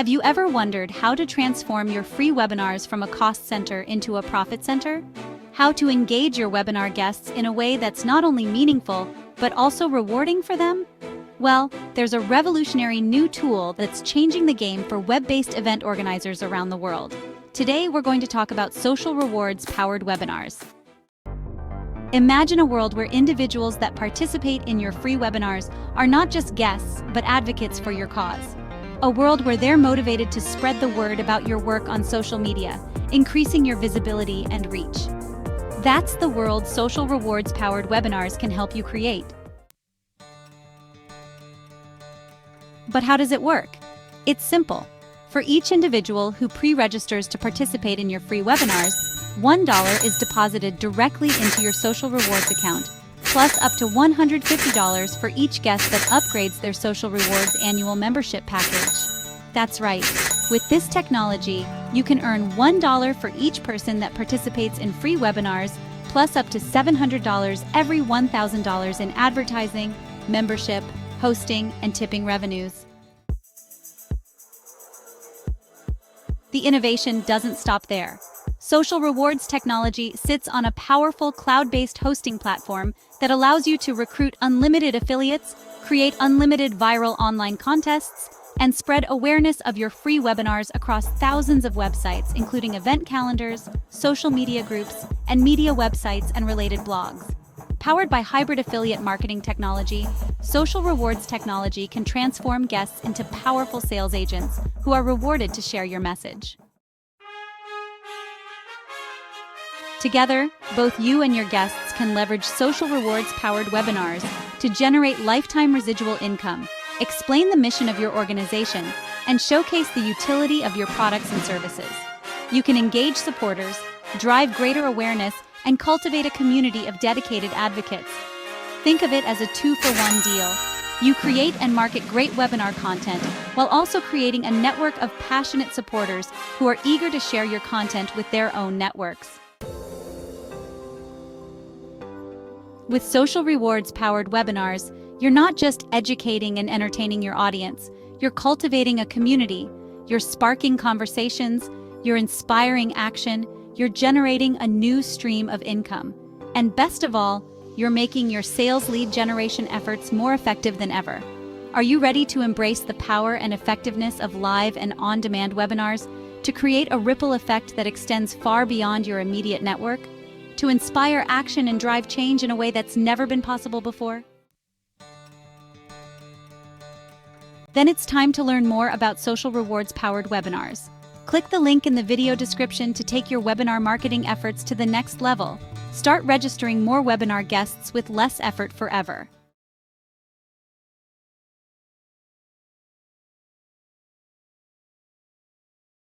Have you ever wondered how to transform your free webinars from a cost center into a profit center? How to engage your webinar guests in a way that's not only meaningful, but also rewarding for them? Well, there's a revolutionary new tool that's changing the game for web-based event organizers around the world. Today, we're going to talk about social rewards-powered webinars. Imagine a world where individuals that participate in your free webinars are not just guests, but advocates for your cause. A world where they're motivated to spread the word about your work on social media, increasing your visibility and reach. That's the world social rewards-powered webinars can help you create. But how does it work? It's simple. For each individual who pre-registers to participate in your free webinars, $1 is deposited directly into your social rewards account, plus up to $150 for each guest that upgrades their social rewards annual membership package. That's right. With this technology, you can earn $1 for each person that participates in free webinars, plus up to $700 every $1,000 in advertising, membership, hosting, and tipping revenues. The innovation doesn't stop there. Social rewards technology sits on a powerful cloud-based hosting platform that allows you to recruit unlimited affiliates, create unlimited viral online contests, and spread awareness of your free webinars across thousands of websites, including event calendars, social media groups, and media websites and related blogs. Powered by hybrid affiliate marketing technology, social rewards technology can transform guests into powerful sales agents who are rewarded to share your message. Together, both you and your guests can leverage social rewards-powered webinars to generate lifetime residual income, explain the mission of your organization, and showcase the utility of your products and services. You can engage supporters, drive greater awareness, and cultivate a community of dedicated advocates. Think of it as a two-for-one deal. You create and market great webinar content while also creating a network of passionate supporters who are eager to share your content with their own networks. With social rewards-powered webinars, you're not just educating and entertaining your audience, you're cultivating a community, you're sparking conversations, you're inspiring action, you're generating a new stream of income. And best of all, you're making your sales lead generation efforts more effective than ever. Are you ready to embrace the power and effectiveness of live and on-demand webinars to create a ripple effect that extends far beyond your immediate network? To inspire action and drive change in a way that's never been possible before? Then it's time to learn more about social rewards-powered webinars. Click the link in the video description to take your webinar marketing efforts to the next level. Start registering more webinar guests with less effort forever.